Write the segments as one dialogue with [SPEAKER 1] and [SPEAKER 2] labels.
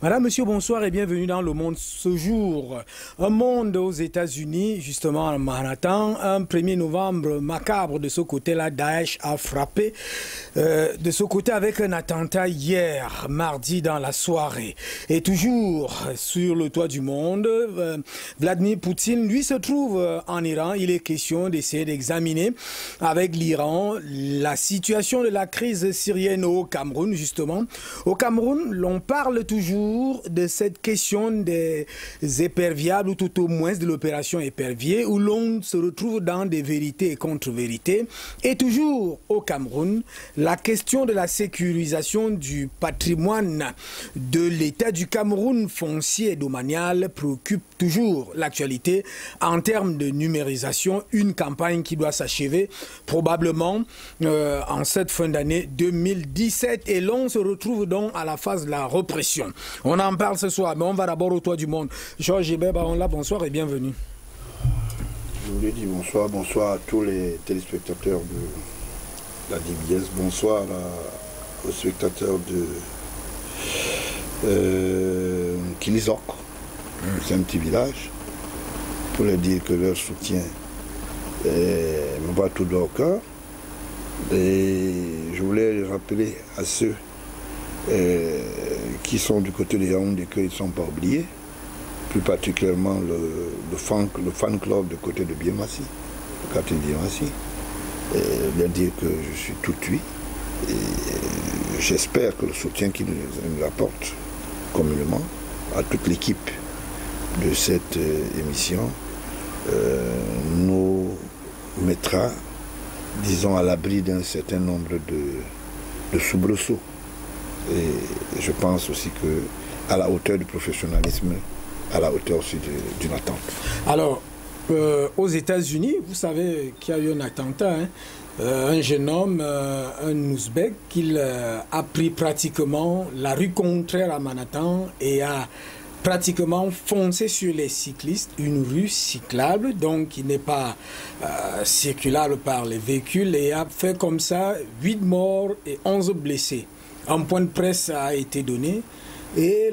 [SPEAKER 1] Madame, monsieur, bonsoir et bienvenue dans Le Monde ce jour. Un monde aux États-Unis, justement à Manhattan, un 1er novembre macabre de ce côté-là, Daesh a frappé de ce côté avec un attentat hier, mardi dans la soirée. Et toujours sur le toit du monde, Vladimir Poutine, lui, se trouve en Iran. Il est question d'essayer d'examiner avec l'Iran la situation de la crise syrienne au Cameroun, justement. Au Cameroun, l'on parle toujours de cette question des éperviables, ou tout au moins de l'opération épervier, où l'on se retrouve dans des vérités et contre-vérités. Et toujours au Cameroun, la question de la sécurisation du patrimoine de l'État du Cameroun foncier et domanial préoccupe toujours l'actualité en termes de numérisation. Une campagne qui doit s'achever probablement en cette fin d'année 2017. Et l'on se retrouve donc à la phase de la répression. On en parle ce soir, mais on va d'abord au toit du monde. Georges Hébert Baronla, bonsoir et bienvenue.
[SPEAKER 2] Je voulais dire bonsoir à tous les téléspectateurs de la DBS, bonsoir aux spectateurs de Kilizok, c'est un petit village, pour leur dire que leur soutien me va tout droit au cœur. Et je voulais rappeler à ceux qui sont du côté des Yaoundé qu'ils ne sont pas oubliés, plus particulièrement le fan club du côté de Biémassi, le quartier de Biémassi, et leur dire que je suis tout oui. Et j'espère que le soutien qu'ils nous apportent communément à toute l'équipe de cette émission nous mettra, disons, à l'abri d'un certain nombre de soubresauts. Et je pense aussi que à la hauteur du professionnalisme, à la hauteur aussi d'une attente.
[SPEAKER 1] Alors, aux États-Unis, vous savez qu'il y a eu un attentat, hein. Un jeune homme, un Ouzbek, qui a pris pratiquement la rue contraire à Manhattan et a pratiquement foncé sur les cyclistes, une rue cyclable, donc qui n'est pas circulable par les véhicules, et a fait comme ça 8 morts et 11 blessés. Un point de presse a été donné et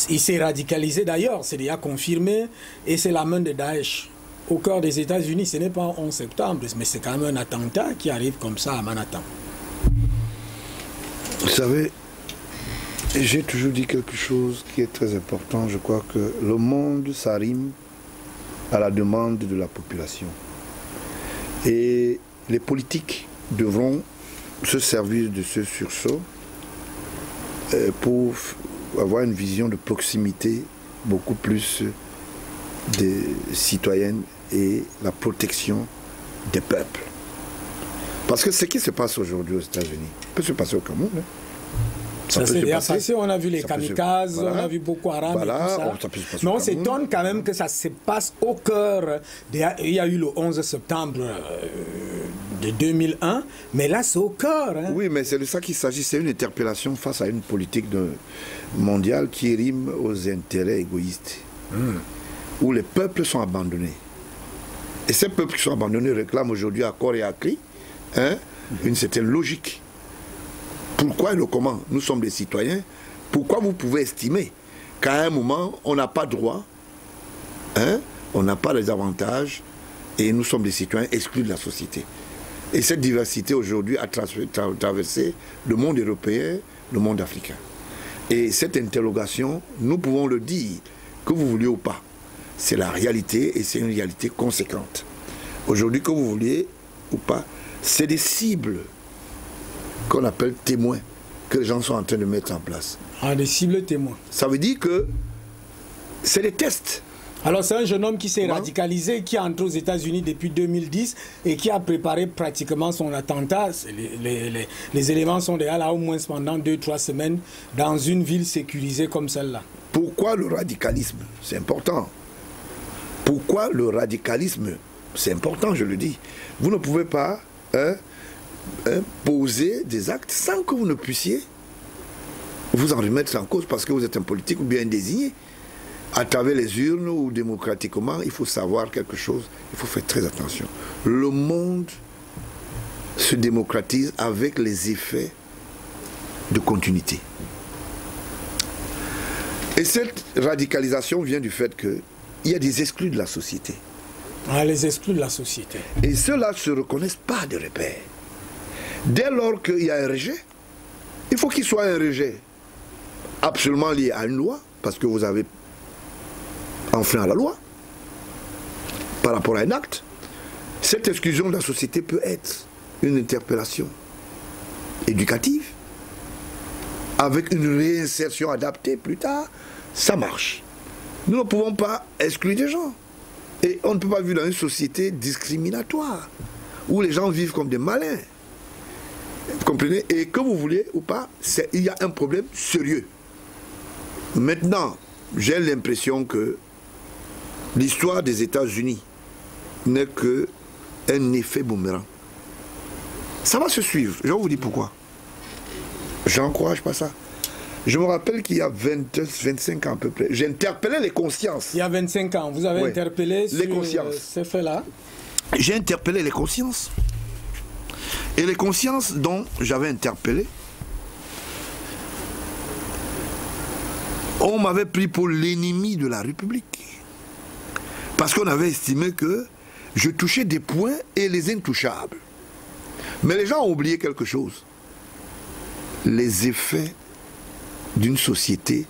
[SPEAKER 1] il s'est radicalisé d'ailleurs, c'est déjà confirmé, et c'est la main de Daesh au cœur des États-Unis. Ce n'est pas 11 septembre, mais c'est quand même un attentat qui arrive comme ça à Manhattan.
[SPEAKER 2] Vous savez, j'ai toujours dit quelque chose qui est très important. Je crois que le monde s'arrime à la demande de la population. Et les politiques devront se servir de ce sursaut pour avoir une vision de proximité beaucoup plus des citoyennes et la protection des peuples. Parce que ce qui se passe aujourd'hui aux États-Unis peut se passer au Cameroun. Hein.
[SPEAKER 1] Ça s'est déjà passé, on a vu les kamikazes, voilà. On a vu Boko Haram et tout ça. Mais on s'étonne quand même que ça se passe au cœur. Il y a eu le 11 septembre de 2001, mais là c'est au cœur. Hein.
[SPEAKER 2] Oui, mais c'est de ça qu'il s'agit. C'est une interpellation face à une politique mondiale qui rime aux intérêts égoïstes, où les peuples sont abandonnés. Et ces peuples qui sont abandonnés réclament aujourd'hui à corps et à cri une certaine logique. Pourquoi et le comment? Nous sommes des citoyens. Pourquoi vous pouvez estimer qu'à un moment, on n'a pas droit, on n'a pas les avantages, et nous sommes des citoyens exclus de la société. Et cette diversité aujourd'hui a traversé le monde européen, le monde africain. Et cette interrogation, nous pouvons le dire, que vous vouliez ou pas. C'est la réalité, et c'est une réalité conséquente. Aujourd'hui, que vous vouliez ou pas, c'est des cibles qu'on appelle témoins, que les gens sont en train de mettre en place.
[SPEAKER 1] Ah, des cibles témoins.
[SPEAKER 2] Ça veut dire que c'est des tests.
[SPEAKER 1] Alors c'est un jeune homme qui s'est radicalisé, qui est entré aux États-Unis depuis 2010 et qui a préparé pratiquement son attentat. Les éléments sont déjà là au moins pendant 2-3 semaines dans une ville sécurisée comme celle-là.
[SPEAKER 2] Pourquoi le radicalisme? C'est important. Pourquoi le radicalisme? C'est important, je le dis. Vous ne pouvez pas poser des actes sans que vous ne puissiez vous en remettre en cause parce que vous êtes un politique ou bien désigné. À travers les urnes ou démocratiquement, il faut savoir quelque chose, il faut faire très attention. Le monde se démocratise avec les effets de continuité. Et cette radicalisation vient du fait qu'il y a des exclus de la société.
[SPEAKER 1] Ah, les exclus de la société.
[SPEAKER 2] Et ceux-là ne se reconnaissent pas de repères. Dès lors qu'il y a un rejet, il faut qu'il soit un rejet absolument lié à une loi, parce que vous avez enfreint la loi par rapport à un acte. Cette exclusion de la société peut être une interpellation éducative, avec une réinsertion adaptée plus tard, ça marche. Nous ne pouvons pas exclure des gens. Et on ne peut pas vivre dans une société discriminatoire, où les gens vivent comme des malins. Vous comprenez? Et que vous voulez ou pas, il y a un problème sérieux. Maintenant, j'ai l'impression que l'histoire des États-Unis n'est qu'un effet boomerang. Ça va se suivre. Je vais vous dire pourquoi. Je n'encourage pas ça. Je me rappelle qu'il y a 25 ans à peu près, j'ai interpellé les consciences.
[SPEAKER 1] Il y a 25 ans, vous avez interpellé
[SPEAKER 2] les consciences.
[SPEAKER 1] Ces faits-là.
[SPEAKER 2] J'ai interpellé les consciences. Et les consciences dont j'avais interpellé, on m'avait pris pour l'ennemi de la République. Parce qu'on avait estimé que je touchais des points et les intouchables. Mais les gens ont oublié quelque chose. Les effets d'une société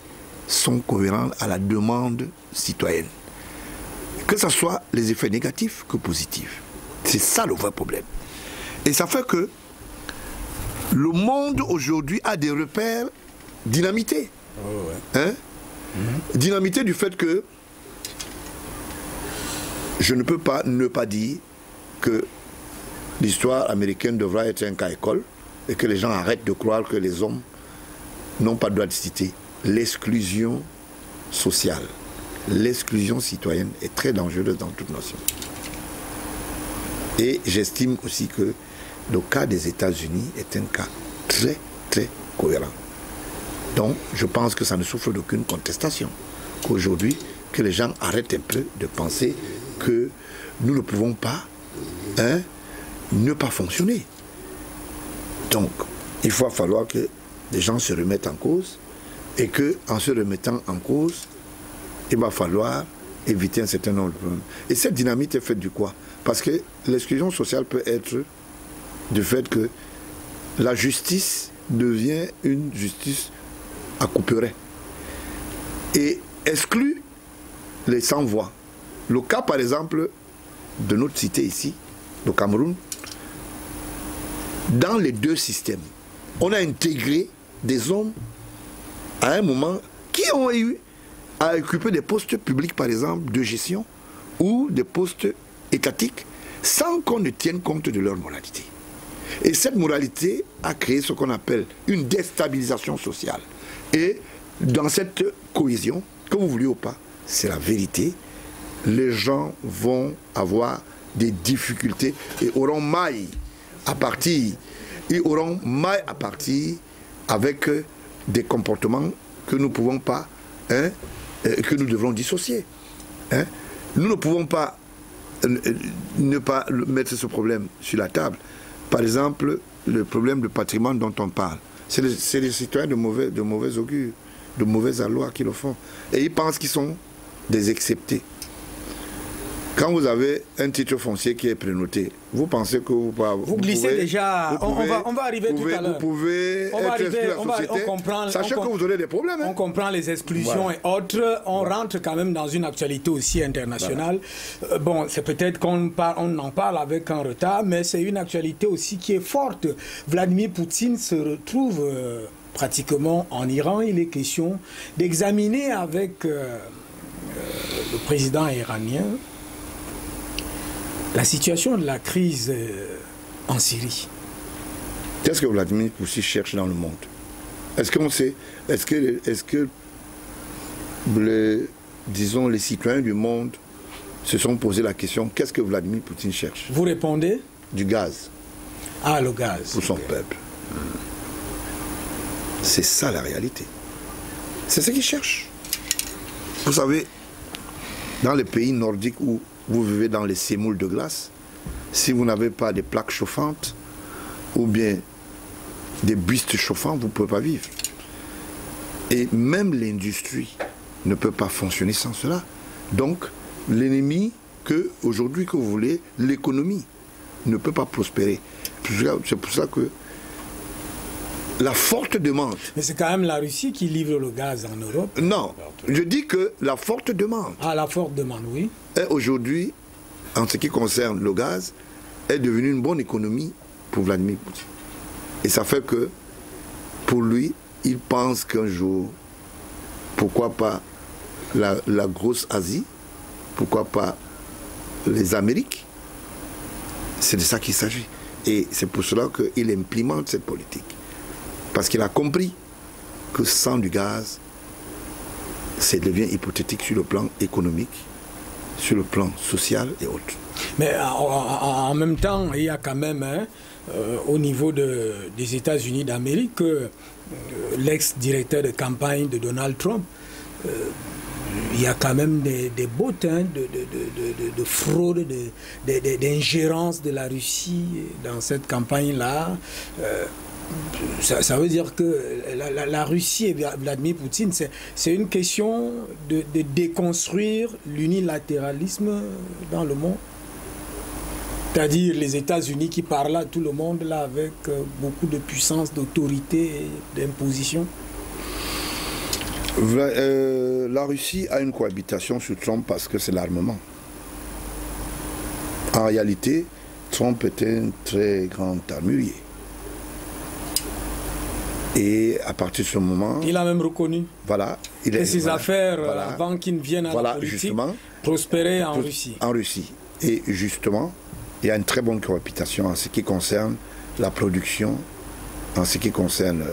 [SPEAKER 2] sont cohérents à la demande citoyenne. Que ce soit les effets négatifs que positifs. C'est ça le vrai problème. Et ça fait que le monde aujourd'hui a des repères dynamités. Dynamité du fait que je ne peux pas ne pas dire que l'histoire américaine devra être un cas école et que les gens arrêtent de croire que les hommes n'ont pas de droit de cité. L'exclusion sociale, l'exclusion citoyenne est très dangereuse dans toute nation. Et j'estime aussi que le cas des États-Unis est un cas très, très cohérent. Donc, je pense que ça ne souffre d'aucune contestation. Qu'aujourd'hui, que les gens arrêtent un peu de penser que nous ne pouvons pas ne pas fonctionner. Donc, il va falloir que les gens se remettent en cause et qu'en se remettant en cause, il va falloir éviter un certain nombre de problèmes. Et cette dynamique est faite du quoi? Parce que l'exclusion sociale peut être du fait que la justice devient une justice à couperet et exclut les sans-voix. Le cas, par exemple, de notre cité ici, le Cameroun, dans les deux systèmes, on a intégré des hommes à un moment qui ont eu à occuper des postes publics, par exemple, de gestion ou des postes étatiques, sans qu'on ne tienne compte de leur moralité. Et cette moralité a créé ce qu'on appelle une déstabilisation sociale. Et dans cette cohésion, que vous vouliez ou pas, c'est la vérité, les gens vont avoir des difficultés et auront maille à partir, avec des comportements que nous ne pouvons pas, que nous devrons dissocier. Nous ne pouvons pas ne pas mettre ce problème sur la table. Par exemple, le problème de patrimoine dont on parle, c'est les citoyens de mauvais augure, de mauvais aloi qui le font. Et ils pensent qu'ils sont des exceptés. Quand vous avez un titre foncier qui est prénoté, vous pensez que vous
[SPEAKER 1] glissez déjà, on va arriver tout à l'heure.
[SPEAKER 2] Vous pouvez être exclu de la société, sachez que vous aurez des problèmes.
[SPEAKER 1] On comprend les exclusions et autres, on rentre quand même dans une actualité aussi internationale. Bon, c'est peut-être qu'on en parle avec un retard, mais c'est une actualité aussi qui est forte. Vladimir Poutine se retrouve pratiquement en Iran. Il est question d'examiner avec le président iranien la situation de la crise en Syrie.
[SPEAKER 2] Qu'est-ce que Vladimir Poutine cherche dans le monde? Est-ce qu'on sait, est-ce que les citoyens du monde se sont posé la question, qu'est-ce que Vladimir Poutine cherche?
[SPEAKER 1] Vous répondez?
[SPEAKER 2] Du gaz.
[SPEAKER 1] Ah, le gaz.
[SPEAKER 2] Pour son peuple. C'est ça la réalité. C'est ce qu'il cherche. Vous savez, dans les pays nordiques où vous vivez dans les sémoules de glace, si vous n'avez pas des plaques chauffantes ou bien des bustes chauffants, vous ne pouvez pas vivre. Et même l'industrie ne peut pas fonctionner sans cela. Donc, l'ennemi que, aujourd'hui, que vous voulez, l'économie ne peut pas prospérer. C'est pour ça que la forte demande...
[SPEAKER 1] Mais c'est quand même la Russie qui livre le gaz en Europe.
[SPEAKER 2] Non, je dis que la forte demande...
[SPEAKER 1] Ah, la forte demande, oui.
[SPEAKER 2] Est aujourd'hui, en ce qui concerne le gaz, est devenue une bonne économie pour Vladimir Poutine. Et ça fait que, pour lui, il pense qu'un jour, pourquoi pas la grosse Asie, pourquoi pas les Amériques, c'est de ça qu'il s'agit. Et c'est pour cela qu'il implémente cette politique. Parce qu'il a compris que sans du gaz, ça devient hypothétique sur le plan économique, sur le plan social et autres.
[SPEAKER 1] Mais en même temps, il y a quand même, au niveau des États-Unis d'Amérique, l'ex-directeur de campagne de Donald Trump, il y a quand même des bottes de fraude, d'ingérence de la Russie dans cette campagne-là. Ça veut dire que la Russie et Vladimir Poutine, c'est une question de déconstruire l'unilatéralisme dans le monde. C'est-à-dire les États-Unis qui parlent à tout le monde là avec beaucoup de puissance, d'autorité et d'imposition.
[SPEAKER 2] La Russie a une cohabitation sur Trump parce que c'est l'armement. En réalité, Trump était un très grand armurier. Et à partir de ce moment...
[SPEAKER 1] Il a même reconnu.
[SPEAKER 2] Voilà.
[SPEAKER 1] Et ses affaires, avant qu'il ne vienne à la politique, prospéraient en Russie.
[SPEAKER 2] En Russie. Et justement, il y a une très bonne cohabitation en ce qui concerne la production, en ce qui concerne...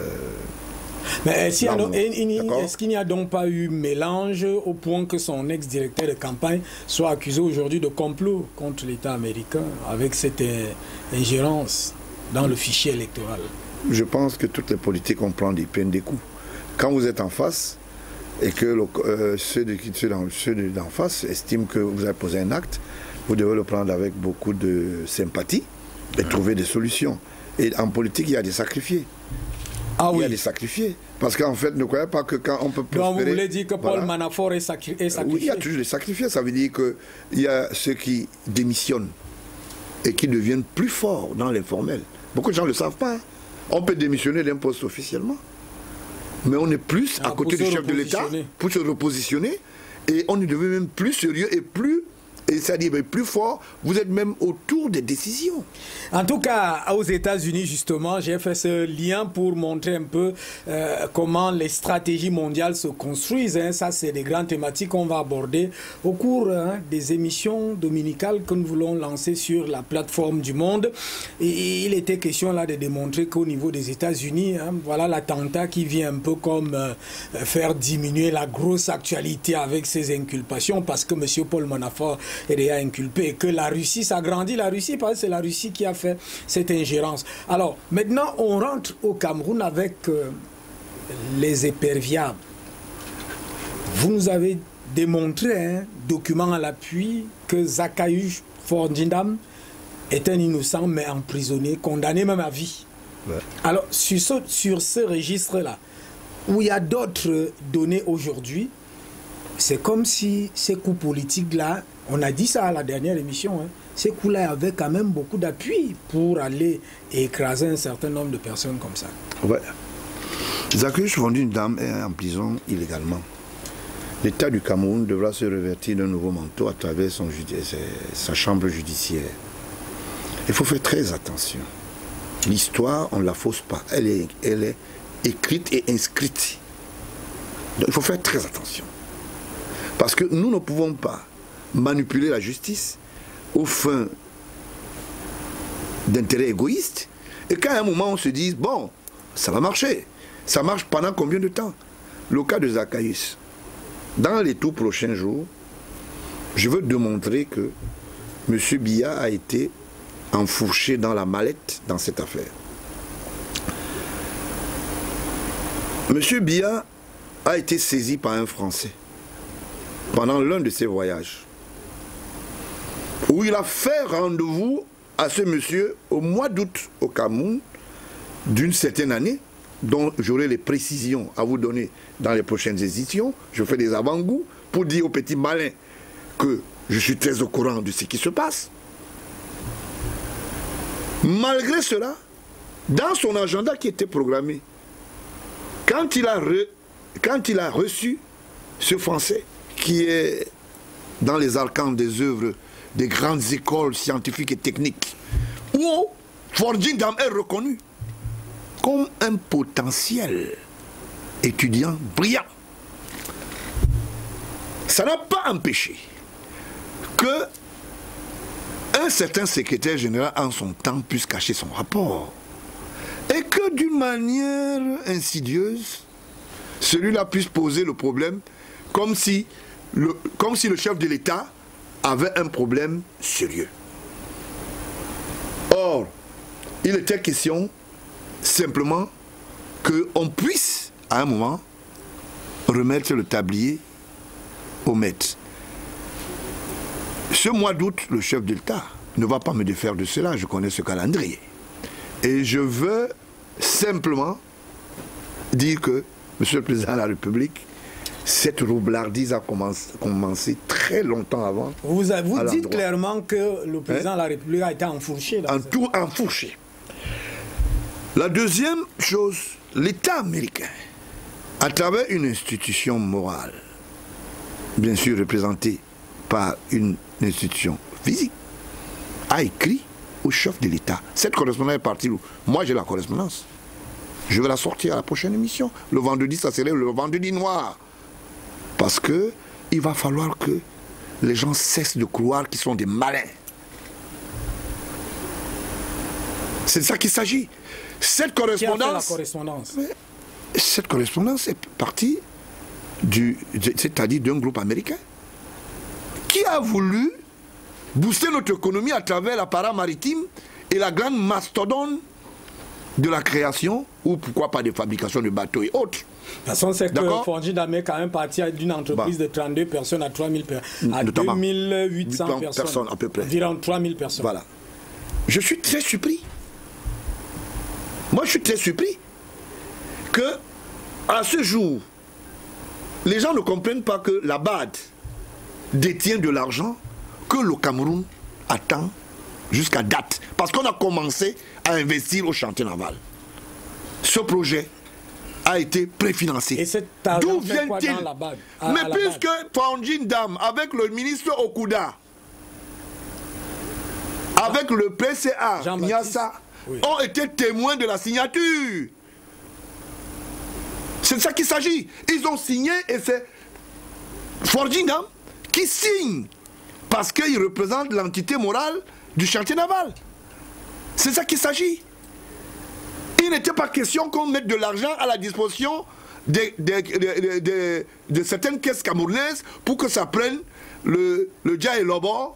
[SPEAKER 1] Mais est-ce qu'il n'y a donc pas eu mélange au point que son ex-directeur de campagne soit accusé aujourd'hui de complot contre l'État américain avec cette ingérence dans le fichier électoral?
[SPEAKER 2] Je pense que toutes les politiques prennent des coups. Quand vous êtes en face et que ceux d'en face estiment que vous avez posé un acte, vous devez le prendre avec beaucoup de sympathie et trouver des solutions. Et en politique, il y a des sacrifiés.
[SPEAKER 1] Ah oui.
[SPEAKER 2] Il y a des sacrifiés. Parce qu'en fait, ne croyez pas que quand on peut prospérer...
[SPEAKER 1] Donc vous voulez dire que Paul Manafort est sacrifié?
[SPEAKER 2] Oui, il y a toujours des sacrifiés. Ça veut dire qu'il y a ceux qui démissionnent et qui deviennent plus forts dans l'informel. Beaucoup de gens ne le savent pas. On peut démissionner d'un poste officiellement. Mais on est plus à côté du chef de l'État pour se repositionner. Et on est devenu même plus sérieux et plus... Et c'est-à-dire plus fort, vous êtes même autour des décisions.
[SPEAKER 1] En tout cas, aux États-Unis, justement, j'ai fait ce lien pour montrer un peu comment les stratégies mondiales se construisent. Ça, c'est des grandes thématiques qu'on va aborder au cours des émissions dominicales que nous voulons lancer sur la plateforme du Monde. Et il était question là de démontrer qu'au niveau des États-Unis, voilà l'attentat qui vient un peu comme faire diminuer la grosse actualité avec ces inculpations, parce que M. Paul Manafort est déjà inculpé et que la Russie s'agrandit. La Russie, parce que c'est la Russie qui a fait cette ingérence. Alors, maintenant, on rentre au Cameroun avec les éperviables. Vous nous avez démontré, document à l'appui, que Zakayouch Fordindam est un innocent, mais emprisonné, condamné même à vie. Ouais. Alors, sur ce registre-là, où il y a d'autres données aujourd'hui, c'est comme si ces coups politiques-là, on a dit ça à la dernière émission, ces coups-là avaient quand même beaucoup d'appui pour aller écraser un certain nombre de personnes comme ça.
[SPEAKER 2] Ouais. Zakayouch Fordindam est en prison illégalement. L'État du Cameroun devra se revêtir d'un nouveau manteau à travers sa chambre judiciaire. Il faut faire très attention. L'histoire, on ne la fausse pas. Elle est écrite et inscrite. Donc il faut faire très attention. Parce que nous ne pouvons pas manipuler la justice aux fins d'intérêts égoïstes. Et qu'à un moment on se dise, bon, ça va marcher. Ça marche pendant combien de temps? Le cas de Zakayouch. Dans les tout prochains jours, je veux démontrer que M. Biya a été enfourché dans la mallette dans cette affaire. M. Biya a été saisi par un Français pendant l'un de ses voyages, où il a fait rendez-vous à ce monsieur au mois d'août au Cameroun d'une certaine année, dont j'aurai les précisions à vous donner dans les prochaines éditions. Je fais des avant-goûts pour dire aux petits malins que je suis très au courant de ce qui se passe. Malgré cela, dans son agenda qui était programmé, quand il a reçu ce Français qui est dans les arcanes des œuvres des grandes écoles scientifiques et techniques, où Fortune Dam est reconnu comme un potentiel étudiant brillant, ça n'a pas empêché que un certain secrétaire général en son temps puisse cacher son rapport. Et que d'une manière insidieuse, celui-là puisse poser le problème comme si le chef de l'État avait un problème sérieux. Or, il était question simplement qu'on puisse, à un moment, remettre le tablier au maître. Ce mois d'août, le chef de l'État ne va pas me défaire de cela, je connais ce calendrier. Et je veux simplement dire que, Monsieur le Président de la République, cette roublardise a commencé très longtemps avant.
[SPEAKER 1] Vous dites clairement que le Président de la République a été enfourché.
[SPEAKER 2] Tout enfourché. La deuxième chose, l'État américain, à travers une institution morale, bien sûr représentée par une institution physique, a écrit au chef de l'État. Cette correspondance est partie où? Moi j'ai la correspondance. Je vais la sortir à la prochaine émission. Le vendredi, ça serait le vendredi noir. Parce que il va falloir que les gens cessent de croire qu'ils sont des malins. C'est de ça qu'il s'agit. Cette correspondance...
[SPEAKER 1] Qui a fait la correspondance?
[SPEAKER 2] Cette correspondance est partie c'est-à-dire d'un groupe américain qui a voulu booster notre économie à travers l'appareil maritime et la grande mastodonte de la création, ou pourquoi pas de fabrication de bateaux et autres.
[SPEAKER 1] De toute façon, c'est que Fortune Dam est quand même parti d'une entreprise de 32 personnes à 3000 personnes, à 2800 personnes,
[SPEAKER 2] à peu près.
[SPEAKER 1] Environ 3000 personnes.
[SPEAKER 2] Voilà. Je suis très surpris. Moi, je suis très surpris que, à ce jour, les gens ne comprennent pas que la BAD détient de l'argent que le Cameroun attend jusqu'à date. Parce qu'on a commencé à investir au chantier naval. Ce projet a été préfinancé.
[SPEAKER 1] Et cet argent,
[SPEAKER 2] d'où vient-il? Mais puisque Fortune Dam, avec le ministre Okuda, avec le PCA, Nyassa, ont été témoins de la signature. C'est de ça qu'il s'agit. Ils ont signé et c'est Fortune Dam qui signe parce qu'il représente l'entité morale du chantier naval. C'est ça qu'il s'agit. Il n'était pas question qu'on mette de l'argent à la disposition de certaines caisses camerounaises pour que ça prenne le Dja et Lobo,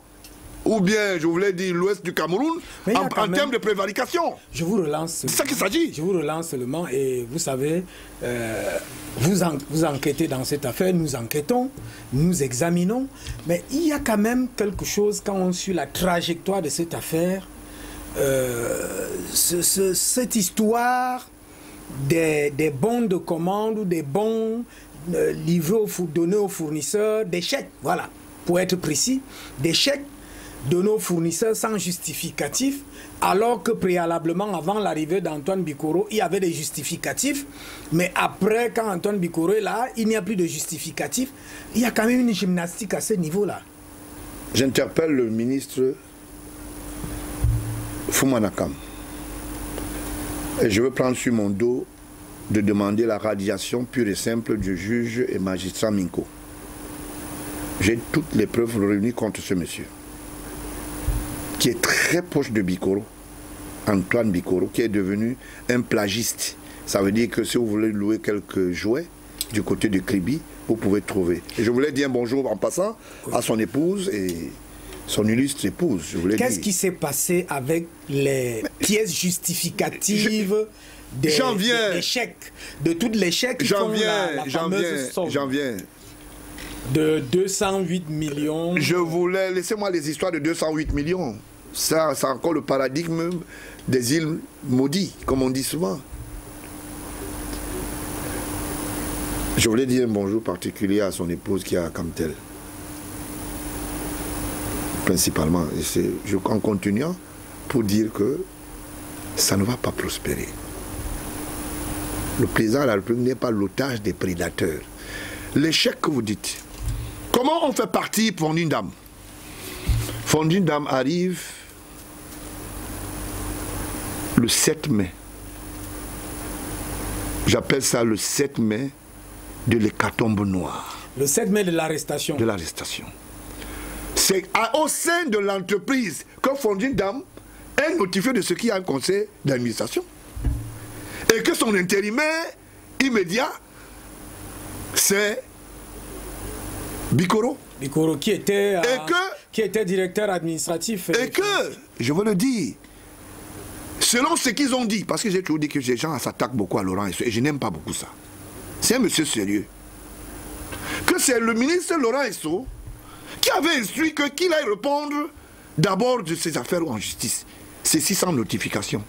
[SPEAKER 2] ou bien, je voulais dire, l'ouest du Cameroun, en termes de prévarication.
[SPEAKER 1] Je vous relance.
[SPEAKER 2] C'est ça qu'il s'agit.
[SPEAKER 1] Je vous relance seulement, et vous savez, vous enquêtez dans cette affaire, nous enquêtons, nous examinons, mais il y a quand même quelque chose quand on suit la trajectoire de cette affaire. Cette histoire des bons de commande ou des bons livrés donnés aux fournisseurs, des chèques, voilà, pour être précis, des chèques donnés aux fournisseurs sans justificatif, alors que préalablement, avant l'arrivée d'Antoine Bikoro, il y avait des justificatifs, mais après, quand Antoine Bikoro est là, il n'y a plus de justificatif. Il y a quand même une gymnastique à ce niveau-là.
[SPEAKER 2] J'interpelle le ministre Fumanakam. Et je veux prendre sur mon dos de demander la radiation pure et simple du juge et magistrat Minko. J'ai toutes les preuves réunies contre ce monsieur, qui est très proche de Bikoro, Antoine Bikoro, qui est devenu un plagiste. Ça veut dire que si vous voulez louer quelques jouets du côté de Kribi, vous pouvez trouver. Et je voulais dire un bonjour en passant à son épouse et son illustre épouse.
[SPEAKER 1] Qu'est-ce qui s'est passé avec les pièces justificatives des chèques, de toutes les chèques qui font la fameuse somme de 208 millions?
[SPEAKER 2] Laissez-moi les histoires de 208 millions. Ça, c'est encore le paradigme des îles maudites, comme on dit souvent. Je voulais dire un bonjour particulier à son épouse qui est à Camtel. Principalement. En continuant pour dire que ça ne va pas prospérer. Le président de la République n'est pas l'otage des prédateurs. L'échec que vous dites, comment on fait partie Fondine Dame? Fondine Dame arrive le 7 mai. J'appelle ça le 7 mai de l'hécatombe noire.
[SPEAKER 1] Le 7 mai de l'arrestation.
[SPEAKER 2] De l'arrestation. C'est au sein de l'entreprise que Fondine Dame est notifié de ce qu'il y a un conseil d'administration. Et que son intérimaire immédiat, c'est Bikoro.
[SPEAKER 1] Bikoro qui était directeur administratif.
[SPEAKER 2] Et que, je veux le dire, selon ce qu'ils ont dit, parce que j'ai toujours dit que les gens s'attaquent beaucoup à Laurent Esso, et je n'aime pas beaucoup ça. C'est un monsieur sérieux. Que c'est le ministre Laurent Esso qui avait instruit qu'il aille répondre d'abord de ses affaires en justice. C'est 600 notifications.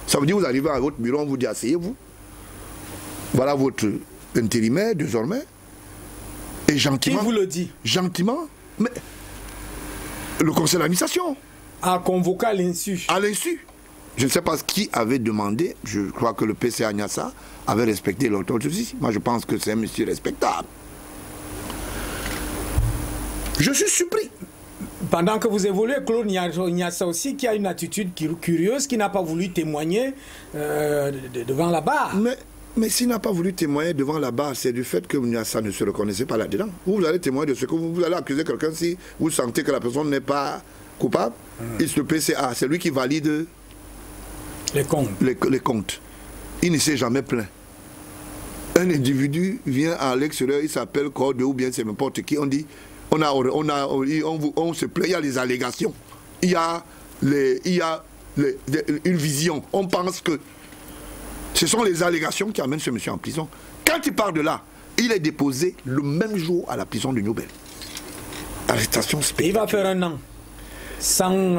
[SPEAKER 2] Ça veut dire que vous arrivez à votre bureau, on vous dit asseyez-vous. Voilà votre intérimaire désormais. Et gentiment.
[SPEAKER 1] Qui vous le dit?
[SPEAKER 2] Gentiment. Mais le conseil d'administration.
[SPEAKER 1] A convoqué à l'insu.
[SPEAKER 2] À l'insu. Je ne sais pas qui avait demandé. Je crois que le PCA Nyassa avait respecté l'autorité. Moi, je pense que c'est un monsieur respectable. Je suis surpris.
[SPEAKER 1] Pendant que vous évoluez, Claude Nyassa aussi qui a une attitude curieuse, qui n'a pas voulu témoigner devant la barre.
[SPEAKER 2] Mais s'il n'a pas voulu témoigner devant la barre, c'est du fait que Nyassa ne se reconnaissait pas là-dedans. Vous allez témoigner de ce que vous allez accuser quelqu'un si vous sentez que la personne n'est pas coupable. Il se PCA, c'est lui qui valide
[SPEAKER 1] les comptes.
[SPEAKER 2] Les comptes. Il ne s'est jamais plaint. Un individu vient à l'extérieur, il s'appelle Corde ou bien c'est n'importe qui, on dit, on se plaint, il y a les allégations, il y a une vision, on pense que ce sont les allégations qui amènent ce monsieur en prison. Quand il part de là, il est déposé le même jour à la prison de Nobel. Arrestation spectaculaire.
[SPEAKER 1] Il va faire un an.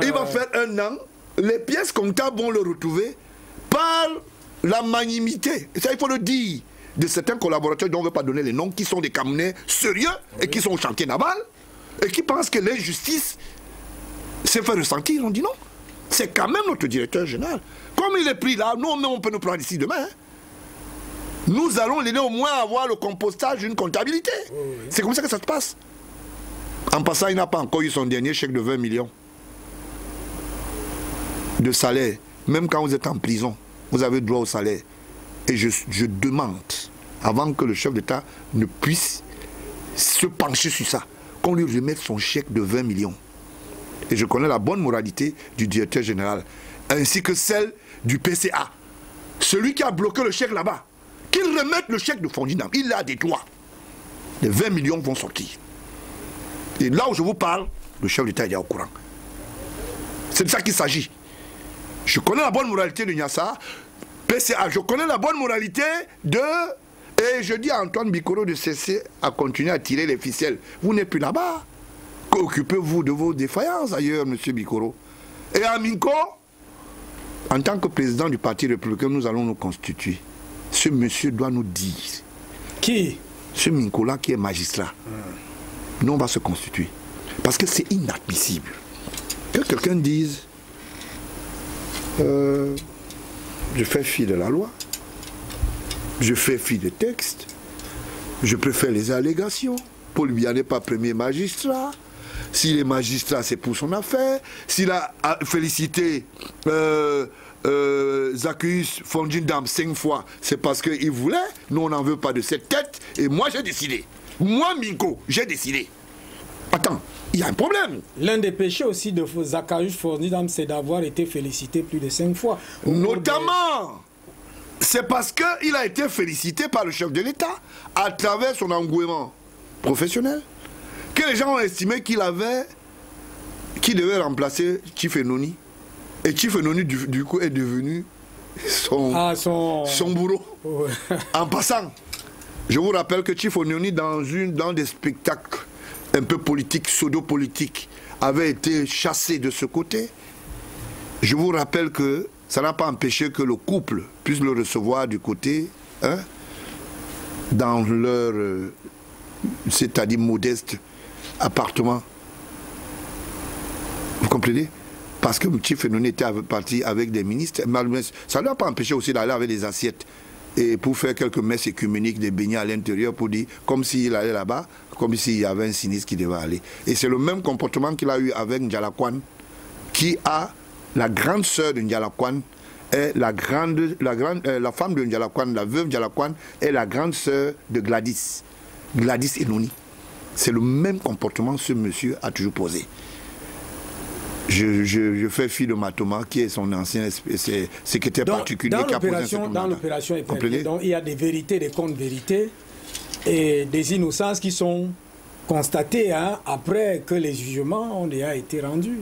[SPEAKER 2] Il va faire un an. Les pièces comptables vont le retrouver par la magnanimité. Ça, il faut le dire. De certains collaborateurs dont on ne veut pas donner les noms, qui sont des Camerounais sérieux et qui sont au chantier naval et qui pensent que l'injustice s'est fait ressentir. On dit non. C'est quand même notre directeur général. Comme il est pris là, nous, on peut nous prendre ici demain. Hein. Nous allons l'aider au moins à avoir le compostage d'une comptabilité. Oui. C'est comme ça que ça se passe. En passant, il n'a pas encore eu son dernier chèque de 20 millions de salaire. Même quand vous êtes en prison, vous avez droit au salaire. Et je demande, avant que le chef d'État ne puisse se pencher sur ça, qu'on lui remette son chèque de 20 millions. Et je connais la bonne moralité du directeur général, ainsi que celle du PCA. Celui qui a bloqué le chèque là-bas, qu'il remette le chèque de Fondine Dame. Il a des droits. Les 20 millions vont sortir. Et là où je vous parle, le chef d'État est au courant. C'est de ça qu'il s'agit. Je connais la bonne moralité de Nyassa. PCA, je connais la bonne moralité de... Et je dis à Antoine Bikoro de cesser à continuer à tirer les ficelles. Vous n'êtes plus là-bas. Occupez-vous de vos défaillances ailleurs, M. Bikoro. Et à Minko, en tant que président du Parti républicain, nous allons nous constituer. Ce monsieur doit nous dire.
[SPEAKER 1] Qui?
[SPEAKER 2] Ce Minko-là qui est magistrat. Nous, on va se constituer. Parce que c'est inadmissible. Que quelqu'un dise... je fais fi de la loi, je fais fi des textes, je préfère les allégations. Paul Biya n'est pas premier magistrat. S'il est magistrat, c'est pour son affaire. S'il a félicité Zacchaeus Fondine Dame 5 fois, c'est parce qu'il voulait. Nous, on n'en veut pas de cette tête. Et moi, j'ai décidé. Moi, Minko, j'ai décidé. Attends, il y a un problème.
[SPEAKER 1] L'un des péchés aussi de Zacchaeus Fondine Dame, c'est d'avoir été félicité plus de 5 fois.
[SPEAKER 2] Notamment, c'est parce qu'il a été félicité par le chef de l'État à travers son engouement professionnel que les gens ont estimé qu'il devait remplacer Chief Enoni. Et Chief Enoni, du coup, est devenu son bourreau. Ouais. En passant, je vous rappelle que Chief Enoni, dans des spectacles un peu politiques, pseudo-politiques, avait été chassé de ce côté. Je vous rappelle que ça n'a pas empêché que le couple puisse le recevoir du côté dans leur, c'est-à-dire modeste appartement. Vous comprenez? Parce que M. Fenouni était parti avec des ministres. Ça ne l'a pas empêché aussi d'aller avec des assiettes et pour faire quelques messes écuméniques, des beignets à l'intérieur, pour dire, comme s'il allait là-bas, comme s'il y avait un sinistre qui devait aller. Et c'est le même comportement qu'il a eu avec N'Djala Kwan, qui a la grande sœur de N'Djala Kwan, est la femme de N'Djala Kwan, la veuve N'Djala Kwan, est la grande sœur de Gladys Enoni. C'est le même comportement que ce monsieur a toujours posé. Je fais fi de Matoma, qui est son ancien secrétaire particulier.
[SPEAKER 1] Dans l'opération Épingle, il y a des vérités, des contre-vérités et des innocences qui sont constatées après que les jugements ont déjà été rendus.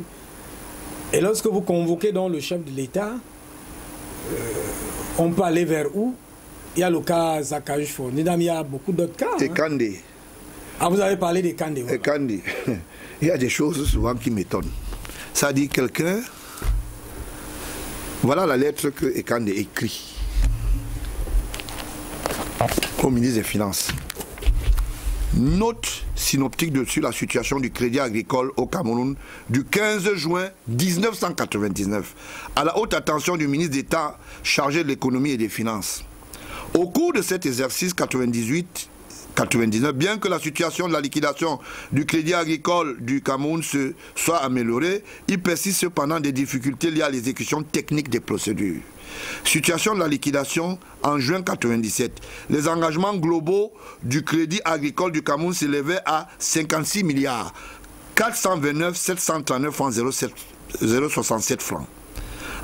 [SPEAKER 1] Et lorsque vous convoquez donc le chef de l'État, on peut aller vers où? Il y a le cas Zakaj Fournidam, il y a beaucoup d'autres cas.
[SPEAKER 2] Et Kandé.
[SPEAKER 1] Ah, vous avez parlé des Kandé.
[SPEAKER 2] Voilà. Et Kandé. Il y a des choses souvent qui m'étonnent. Ça dit quelqu'un, voilà la lettre que Ekande écrit au ministre des Finances. Note synoptique sur la situation du crédit agricole au Cameroun du 15 juin 1999 à la haute attention du ministre d'État chargé de l'économie et des finances. Au cours de cet exercice 98-99, bien que la situation de la liquidation du crédit agricole du Cameroun soit améliorée, il persiste cependant des difficultés liées à l'exécution technique des procédures. Situation de la liquidation en juin 1997. Les engagements globaux du crédit agricole du Cameroun s'élevaient à 56 milliards 429 739 francs 067 francs.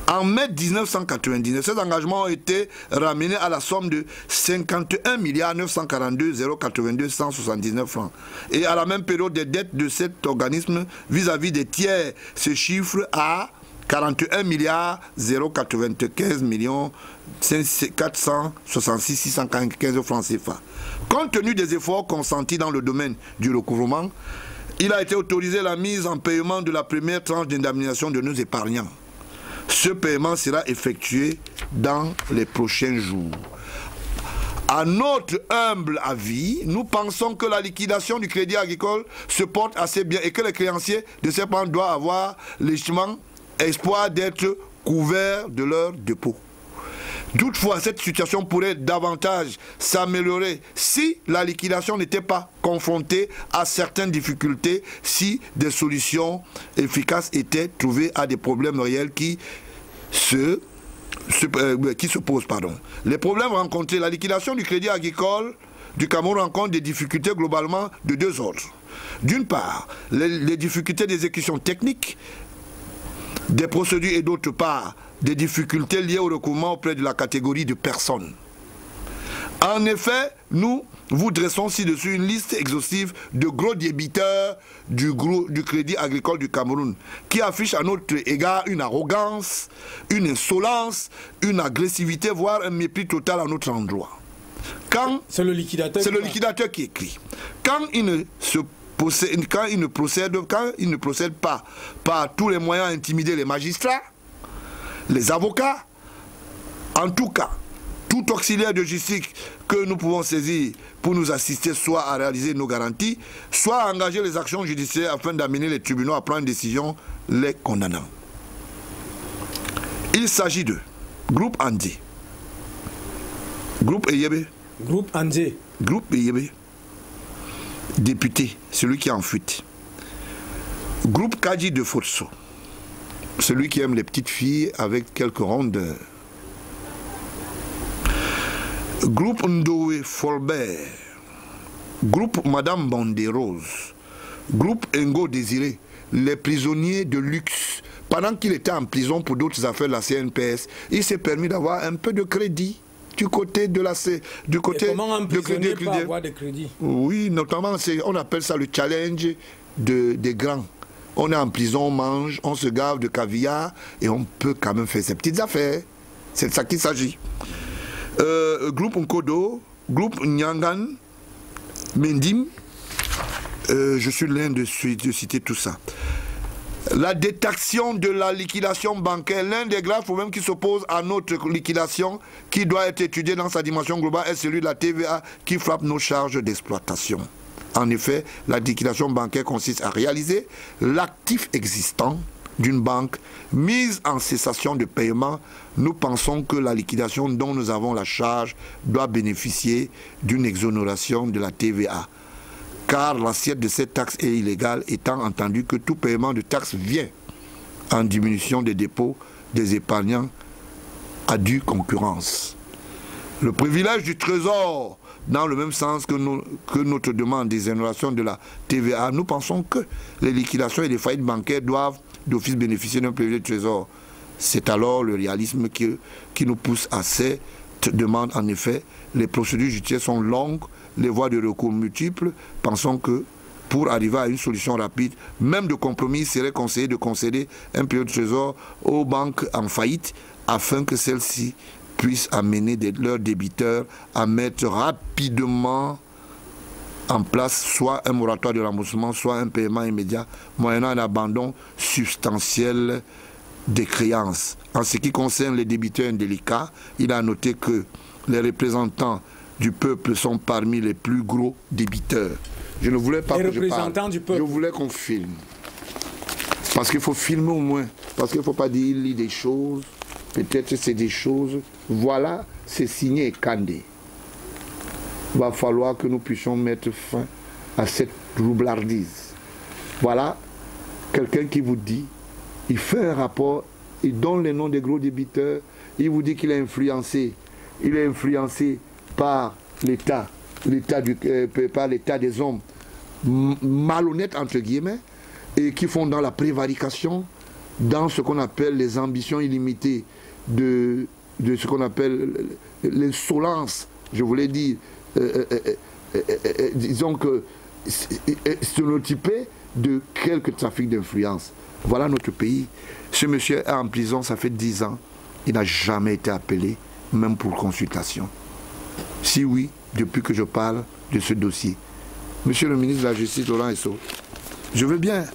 [SPEAKER 2] En mai 1999, ces engagements ont été ramenés à la somme de 51 milliards 942 082 179 francs. Et à la même période, des dettes de cet organisme vis-à-vis des tiers se chiffrent à 41 milliards 095 millions 466 615 francs CFA. Compte tenu des efforts consentis dans le domaine du recouvrement, il a été autorisé la mise en paiement de la première tranche d'indemnisation de nos épargnants. Ce paiement sera effectué dans les prochains jours. À notre humble avis, nous pensons que la liquidation du crédit agricole se porte assez bien et que les créanciers de ces banques doivent avoir légitimement espoir d'être couverts de leurs dépôts. Toutefois, cette situation pourrait davantage s'améliorer si la liquidation n'était pas confrontée à certaines difficultés, si des solutions efficaces étaient trouvées à des problèmes réels qui se posent. Les problèmes rencontrés, la liquidation du crédit agricole du Cameroun rencontre des difficultés globalement de deux ordres. D'une part, les difficultés d'exécution technique des procédures et d'autre part, des difficultés liées au recouvrement auprès de la catégorie de personnes. En effet, nous vous dressons ci-dessus une liste exhaustive de gros débiteurs du crédit agricole du Cameroun qui affichent à notre égard une arrogance, une insolence, une agressivité, voire un mépris total à notre endroit.
[SPEAKER 1] C'est le liquidateur
[SPEAKER 2] qui écrit. Quand il ne procède pas par tous les moyens à intimider les magistrats, les avocats, en tout cas, tout auxiliaire de justice que nous pouvons saisir pour nous assister soit à réaliser nos garanties, soit à engager les actions judiciaires afin d'amener les tribunaux à prendre une décision les condamnant. Il s'agit de Groupe Andé, Groupe Eyebe,
[SPEAKER 1] Groupe Andé,
[SPEAKER 2] Groupe Eyebe, député, celui qui est en fuite, Groupe Kadji de Fotso, celui qui aime les petites filles avec quelques rondeurs, Groupe Ndowe Folbert, Groupe Madame Banderose, Groupe Ngo Désiré, les prisonniers de luxe. Pendant qu'il était en prison pour d'autres affaires de la CNPS, il s'est permis d'avoir un peu de crédit du côté de la
[SPEAKER 1] comment un prisonnier peut avoir de crédit?
[SPEAKER 2] Oui, notamment, on appelle ça le challenge des grands. On est en prison, on mange, on se gave de caviar et on peut quand même faire ses petites affaires. C'est de ça qu'il s'agit. Groupe Nkodo, Groupe Nyangan, Mendim, je suis l'un de citer tout ça. La détaxation de la liquidation bancaire, l'un des graves problèmes qui s'oppose à notre liquidation, qui doit être étudié dans sa dimension globale, est celui de la TVA qui frappe nos charges d'exploitation. En effet, la liquidation bancaire consiste à réaliser l'actif existant d'une banque mise en cessation de paiement. Nous pensons que la liquidation dont nous avons la charge doit bénéficier d'une exonération de la TVA. Car l'assiette de cette taxe est illégale, étant entendu que tout paiement de taxe vient en diminution des dépôts des épargnants à due concurrence. Le privilège du Trésor, dans le même sens que notre demande d'exonération de la TVA, nous pensons que les liquidations et les faillites bancaires doivent d'office bénéficier d'un privilège du Trésor. C'est alors le réalisme qui nous pousse à cette demande. En effet, les procédures judiciaires sont longues, les voies de recours multiples. Pensons que pour arriver à une solution rapide, même de compromis, il serait conseillé de concéder un privilège du Trésor aux banques en faillite afin que celles-ci puissent amener leurs débiteurs à mettre rapidement en place soit un moratoire de remboursement, soit un paiement immédiat, moyennant un abandon substantiel des créances. En ce qui concerne les débiteurs indélicats, il a noté que les représentants du peuple sont parmi les plus gros débiteurs. Je ne voulais pas que je parle. Je voulais qu'on filme. Parce qu'il faut filmer au moins. Parce qu'il ne faut pas dire il lit des choses. Peut-être c'est des choses. Voilà, c'est signé Kandé. Il va falloir que nous puissions mettre fin à cette roublardise. Voilà, quelqu'un qui vous dit, il fait un rapport, il donne les noms des gros débiteurs, il vous dit qu'il est influencé. Il est influencé par l'État, par l'État des hommes malhonnêtes, entre guillemets, et qui font dans la prévarication, dans ce qu'on appelle les ambitions illimitées de ce qu'on appelle l'insolence, je voulais dire, disons que stéréotypé de quelques trafics d'influence. Voilà notre pays. Ce monsieur est en prison, ça fait 10 ans. Il n'a jamais été appelé, même pour consultation. Si oui, depuis que je parle de ce dossier. Monsieur le ministre de la Justice, Laurent Esso, je veux bien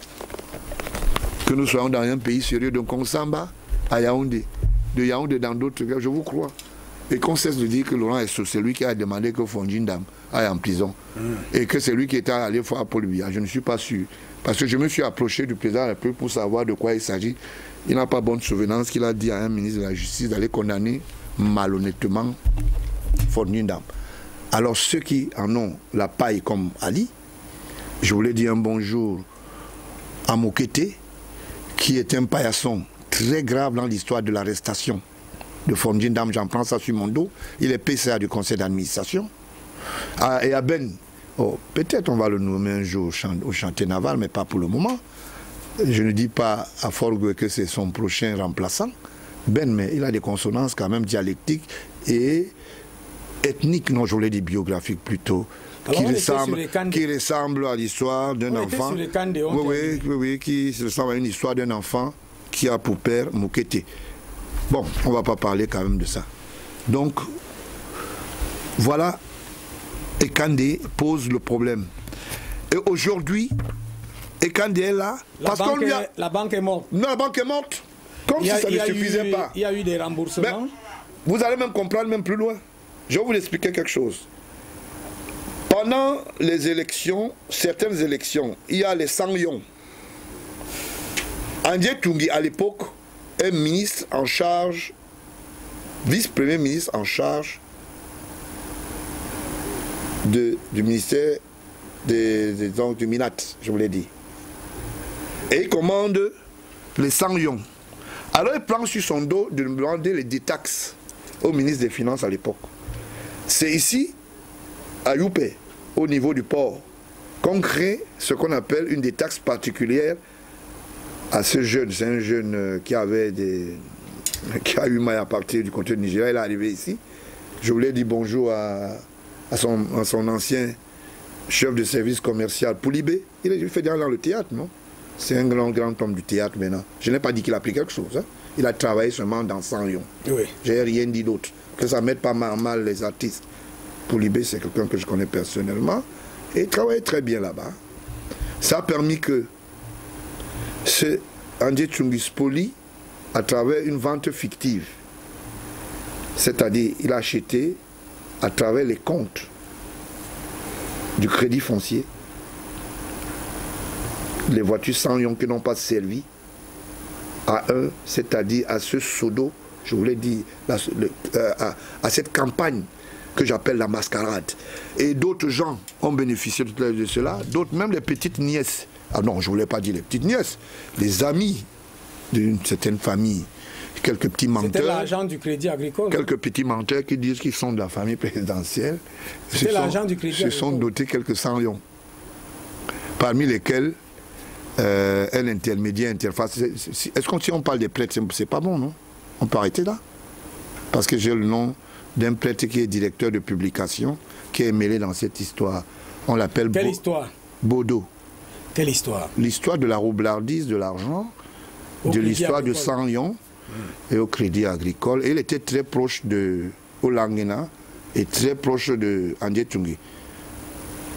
[SPEAKER 2] que nous soyons dans un pays sérieux, donc on s'en bat à Yaoundé, de Yaoundé dans d'autres cas, je vous crois. Et qu'on cesse de dire que Laurent Esso, c'est lui qui a demandé que Fondjindam aille en prison. Et que c'est lui qui était allé voir Paul Biya. Je ne suis pas sûr. Parce que je me suis approché du président de la République pour savoir de quoi il s'agit. Il n'a pas bonne souvenance qu'il a dit à un ministre de la Justice d'aller condamner malhonnêtement Fondjindam. Alors ceux qui en ont la paille comme Ali, je voulais dire un bonjour à Mokete, qui est un paillasson très grave dans l'histoire de l'arrestation de Fondjindam. J'en prends ça sur mon dos. Il est PCA du conseil d'administration. Et à Ben, peut-être on va le nommer un jour au chantier naval, mais pas pour le moment. Je ne dis pas à Forgue que c'est son prochain remplaçant. Ben, mais il a des consonances quand même dialectiques et ethniques, non, je voulais dire biographiques plutôt, qui ressemble à l'histoire d'un enfant. Oui, qui ressemble à une histoire d'un enfant qui a pour père Mokete. Bon, on ne va pas parler quand même de ça. Donc, voilà, Ekandé pose le problème. Et aujourd'hui, Ekandé est là, parce qu'on lui a...
[SPEAKER 1] La banque est morte.
[SPEAKER 2] Non, la banque est morte. Comme si ça ne suffisait pas.
[SPEAKER 1] Il y a eu des remboursements.
[SPEAKER 2] Mais vous allez même comprendre même plus loin. Je vais vous expliquer quelque chose. Pendant les élections, certaines élections, il y a les Sangyong. André Tungi, à l'époque, est ministre en charge, vice-premier ministre en charge du ministère du Minat, je vous l'ai dit. Et il commande les Sangyong. Alors il prend sur son dos de demander les détaxes au ministre des Finances à l'époque. C'est ici, à Youpé, au niveau du port, qu'on crée ce qu'on appelle une détaxe particulière à ce jeune. C'est un jeune qui a eu mal à partir du côté du Nigeria. Il est arrivé ici. Je voulais dire bonjour à son ancien chef de service commercial, Poulibé. Il fait dans le théâtre, non? C'est un grand homme du théâtre maintenant. Je n'ai pas dit qu'il a pris quelque chose. Hein? Il a travaillé seulement dans Sangyong. Oui. Je n'ai rien dit d'autre. Que ça ne mette pas mal les artistes. Poulibé, c'est quelqu'un que je connais personnellement. Et il travaille très bien là-bas. Ça a permis que André Tchungi spolie à travers une vente fictive. C'est-à-dire, il a acheté à travers les comptes du crédit foncier les voitures 100 millions qui n'ont pas servi à eux, c'est-à-dire à ce pseudo, je voulais dire, à cette campagne que j'appelle la mascarade. Et d'autres gens ont bénéficié de cela, d'autres, même les petites nièces. Ah non, je ne voulais pas dire les petites nièces, les amis d'une certaine famille, quelques petits menteurs.
[SPEAKER 1] C'était l'argent du Crédit Agricole.
[SPEAKER 2] Quelques petits menteurs qui disent qu'ils sont de la famille présidentielle.
[SPEAKER 1] C'était l'argent du Crédit Agricole.
[SPEAKER 2] Se sont dotés quelques 100 lions, parmi lesquels un intermédiaire, interface. Est-ce qu'on si on parle des prêtres, c'est pas bon, non? On peut arrêter là? Parce que j'ai le nom d'un prêtre qui est directeur de publication, qui est mêlé dans cette histoire. On l'appelle...
[SPEAKER 1] Quelle histoire?
[SPEAKER 2] Bodo.
[SPEAKER 1] Quelle histoire?
[SPEAKER 2] L'histoire de la roublardise de l'argent, de l'histoire de 100 lions et au Crédit Agricole. Et il était très proche de Olangena et très proche de André Tchungi.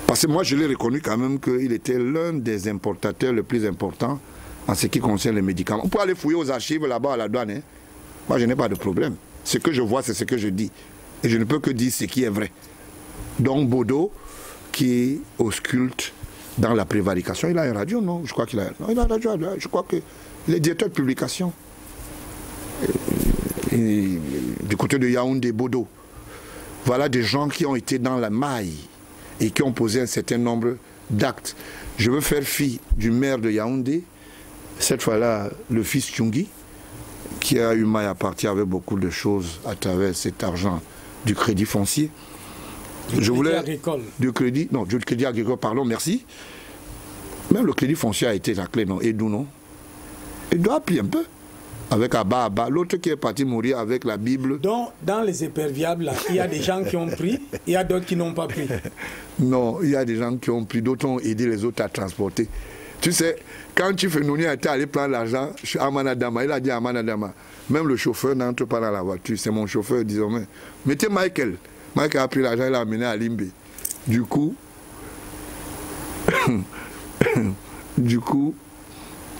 [SPEAKER 2] Parce que moi, je l'ai reconnu quand même qu'il était l'un des importateurs les plus importants en ce qui concerne les médicaments. On peut aller fouiller aux archives là-bas à la douane. Hein. Moi, je n'ai pas de problème. Ce que je vois, c'est ce que je dis. Et je ne peux que dire ce qui est vrai. Donc, Bodo, qui ausculte dans la prévarication, il a une radio, non? Je crois qu'il a... Non, il a une radio. Je crois qu'il est directeur de publication. Et du côté de Yaoundé, Bodo. Voilà des gens qui ont été dans la maille et qui ont posé un certain nombre d'actes. Je veux faire fi du maire de Yaoundé, cette fois-là, le fils Tchungi, qui a eu maille à partir avec beaucoup de choses à travers cet argent du crédit foncier.
[SPEAKER 1] Du crédit agricole.
[SPEAKER 2] Du crédit agricole, pardon, merci. Même le crédit foncier a été la clé, non? Et d'où, non? Il doit appeler un peu. Avec Abba Abba, l'autre qui est parti mourir avec la Bible.
[SPEAKER 1] Donc, dans les imperviables, là, il y a des gens qui ont pris, il y a d'autres qui n'ont pas pris.
[SPEAKER 2] Non, il y a des gens qui ont pris, d'autres ont aidé les autres à transporter. Tu sais, quand Tifenouni était allé prendre l'argent chez Amanadama, il a dit à Amanadama, même le chauffeur n'entre pas dans la voiture, c'est mon chauffeur, disons, mettez Michael. Michael a pris l'argent, il l'a amené à Limbe. Du coup,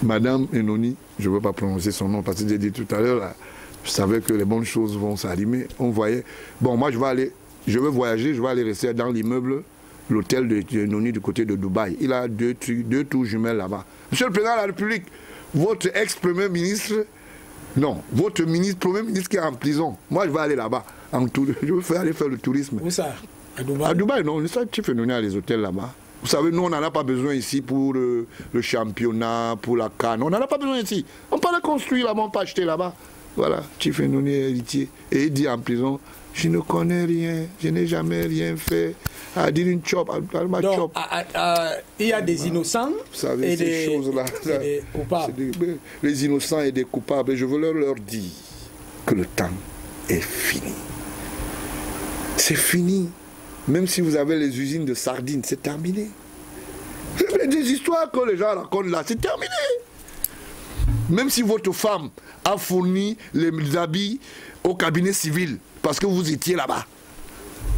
[SPEAKER 2] Madame Enoni, je ne veux pas prononcer son nom parce que j'ai dit tout à l'heure, là, je savais que les bonnes choses vont s'allumer. On voyait, bon, moi je veux voyager, je vais aller rester dans l'immeuble, l'hôtel de Enoni du côté de Dubaï. Il a deux tours jumelles là-bas. Monsieur le Président de la République, votre ex-premier ministre, non, votre premier ministre qui est en prison, moi je vais aller là-bas, je veux aller faire le tourisme.
[SPEAKER 1] Où ça? À Dubaï? À
[SPEAKER 2] Dubaï, non, tu fais Enoni à les hôtels là-bas. Vous savez, nous, on n'en a pas besoin ici pour le championnat, pour la CAN. On n'en a pas besoin ici. On peut la construire là-bas, on peut acheter là-bas. Voilà, Tifenouni est héritier. Et il dit en prison, je ne connais rien, je n'ai jamais rien fait. À dire une chop,
[SPEAKER 1] donc, il y a des innocents.
[SPEAKER 2] Vous savez, ces choses-là,
[SPEAKER 1] des coupables.
[SPEAKER 2] Les innocents et des coupables. Et je veux leur dire que le temps est fini. C'est fini. Même si vous avez les usines de sardines, c'est terminé. Des histoires que les gens racontent là, c'est terminé. Même si votre femme a fourni les habits au cabinet civil parce que vous étiez là-bas,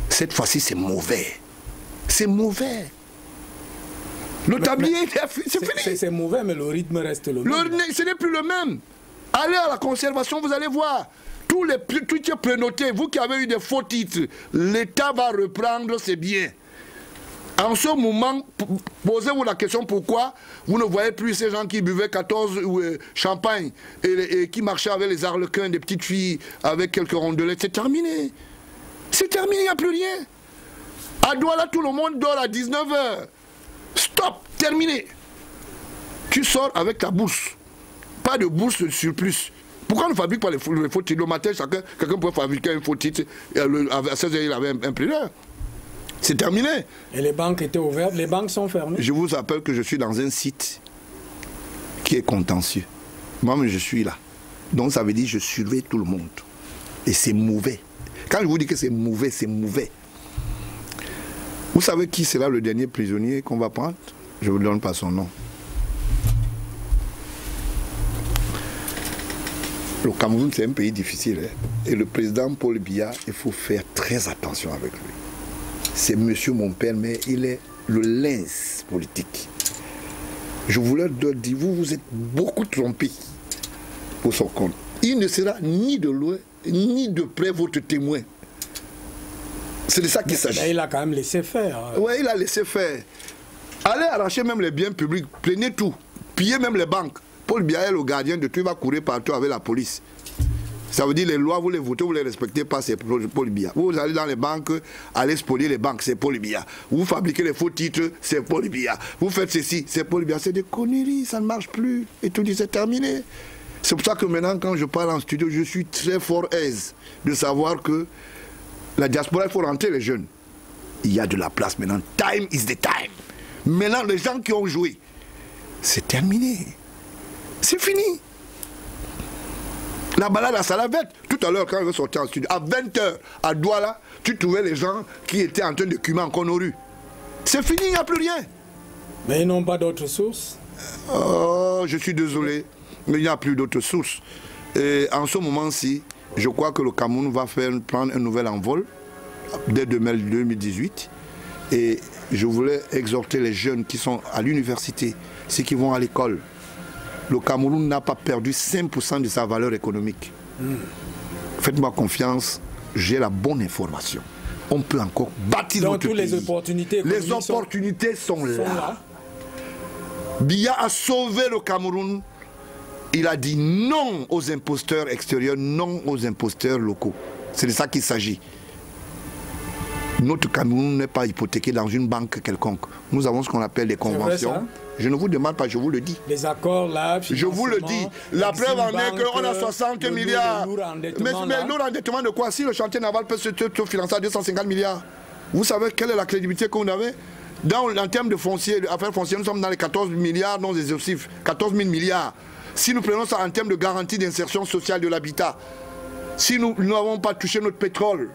[SPEAKER 2] cette fois-ci c'est mauvais. C'est mauvais. Le tablier, c'est fini.
[SPEAKER 1] C'est mauvais, mais le rythme reste le même.
[SPEAKER 2] Ce n'est plus le même. Allez à la conservation, vous allez voir. Tout est prénoté. Vous qui avez eu des faux titres, l'État va reprendre ses biens. En ce moment, posez-vous la question pourquoi vous ne voyez plus ces gens qui buvaient 14 champagne et qui marchaient avec les arlequins, des petites filles avec quelques rondelettes. C'est terminé. C'est terminé, il n'y a plus rien. À Douala, tout le monde dort à 19h. Stop, terminé. Tu sors avec ta bourse. Pas de bourse de surplus. Pourquoi on ne fabrique pas les faux titres? Le matin, quelqu'un peut fabriquer un faux titre. À 16h, il avait un imprimeur. C'est terminé.
[SPEAKER 1] Et les banques étaient ouvertes, les banques sont fermées.
[SPEAKER 2] Je vous rappelle que je suis dans un site qui est contentieux. Moi-même, je suis là. Donc, ça veut dire que je surveille tout le monde. Et c'est mauvais. Quand je vous dis que c'est mauvais, c'est mauvais. Vous savez qui sera le dernier prisonnier qu'on va prendre? Je ne vous donne pas son nom. Le Cameroun, c'est un pays difficile. Hein? Et le président Paul Biya, il faut faire très attention avec lui. C'est monsieur mon père, mais il est le lynx politique. Je voulais leur dire, vous vous êtes beaucoup trompés pour son compte. Il ne sera ni de loin, ni de près votre témoin. C'est de ça qu'il s'agit.
[SPEAKER 1] Il a quand même laissé faire.
[SPEAKER 2] Oui, il a laissé faire. Allez arracher même les biens publics, prenez tout, pillez même les banques. Paul Biya est le gardien de tout, il va courir partout avec la police. Ça veut dire les lois, vous les votez, vous les respectez pas, c'est Paul Biya. Vous allez dans les banques, allez spolier les banques, c'est Paul Biya. Vous fabriquez les faux titres, c'est Paul Biya. Vous faites ceci, c'est Paul Biya. C'est des conneries, ça ne marche plus. Et tout dit, c'est terminé. C'est pour ça que maintenant, quand je parle en studio, je suis très fort aise de savoir que la diaspora, il faut rentrer les jeunes. Il y a de la place maintenant. Time is the time. Maintenant, les gens qui ont joué, c'est terminé. C'est fini. La balade à Salavette, tout à l'heure, quand je sortais en studio, à 20h, à Douala, tu trouvais les gens qui étaient en train de fumer encore nos rues. C'est fini, il n'y a plus rien.
[SPEAKER 1] Mais ils n'ont pas d'autres sources?
[SPEAKER 2] Oh, je suis désolé, mais il n'y a plus d'autres sources. Et en ce moment-ci, je crois que le Cameroun va prendre un nouvel envol dès 2018. Et je voulais exhorter les jeunes qui sont à l'université, ceux qui vont à l'école. Le Cameroun n'a pas perdu 5% de sa valeur économique. Faites-moi confiance, j'ai la bonne information. On peut encore bâtir notre pays.
[SPEAKER 1] Les
[SPEAKER 2] opportunités sont là. Biya a sauvé le Cameroun. Il a dit non aux imposteurs extérieurs, non aux imposteurs locaux. C'est de ça qu'il s'agit. Notre Cameroun n'est pas hypothéqué dans une banque quelconque. Nous avons ce qu'on appelle des conventions. Je ne vous demande pas, je vous le dis.
[SPEAKER 1] Les accords là,
[SPEAKER 2] je vous le dis. La preuve en est qu'on a 60 milliards. Mais lourd endettement de quoi? Si le chantier naval peut se financer à 250 milliards, vous savez quelle est la crédibilité qu'on avait? En termes de foncier, d'affaires foncières, nous sommes dans les 14 milliards non exhaustifs. 14 000 milliards. Si nous prenons ça en termes de garantie d'insertion sociale de l'habitat, si nous n'avons pas touché notre pétrole,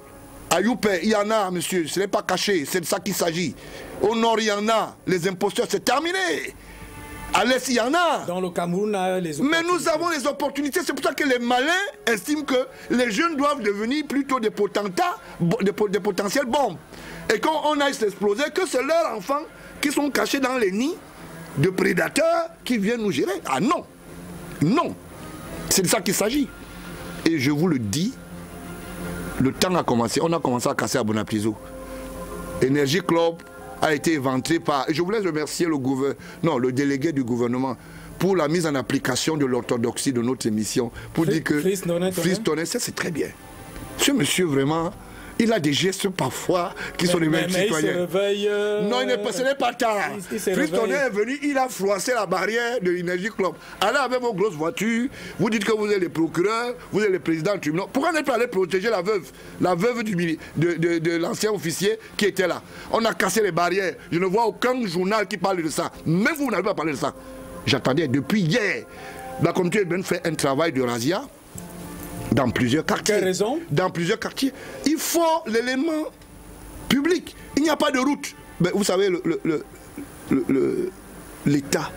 [SPEAKER 2] à Youpé, il y en a, monsieur, ce n'est pas caché, c'est de ça qu'il s'agit. Au nord, il y en a, les imposteurs, c'est terminé. À l'est, il y en a.
[SPEAKER 1] Dans le Cameroun, les opportunités.
[SPEAKER 2] Mais nous avons les opportunités, c'est pour ça que les malins estiment que les jeunes doivent devenir plutôt des potentats, des potentiels bombes. Et quand on aille s'exploser, que c'est leurs enfants qui sont cachés dans les nids de prédateurs qui viennent nous gérer. Ah non, non, c'est de ça qu'il s'agit. Et je vous le dis, le temps a commencé, on a commencé à casser à Bonapliso. Energy Club a été éventré par... Et je voulais remercier le délégué du gouvernement pour la mise en application de l'orthodoxie de notre émission. Pour dire que Fils Tonnet, c'est très bien. Ce monsieur, vraiment, il a des gestes parfois qui sont les mêmes citoyens.
[SPEAKER 1] Il se réveille...
[SPEAKER 2] Non, ce n'est pas tard. Fils Tonnet est venu, il a froissé la barrière de l'Energy Club. Allez avec vos grosses voitures, vous dites que vous êtes les procureurs, vous êtes le président du tribunal. Pourquoi n'êtes pas allé protéger la veuve de l'ancien officier qui était là? On a cassé les barrières. Je ne vois aucun journal qui parle de ça. Même vous n'avez pas parlé de ça. J'attendais depuis hier. La communauté urbaine fait un travail de razzia dans plusieurs quartiers.
[SPEAKER 1] Quelle raison?
[SPEAKER 2] Dans plusieurs quartiers. Il faut l'élément public. Il n'y a pas de route. Mais vous savez, l'État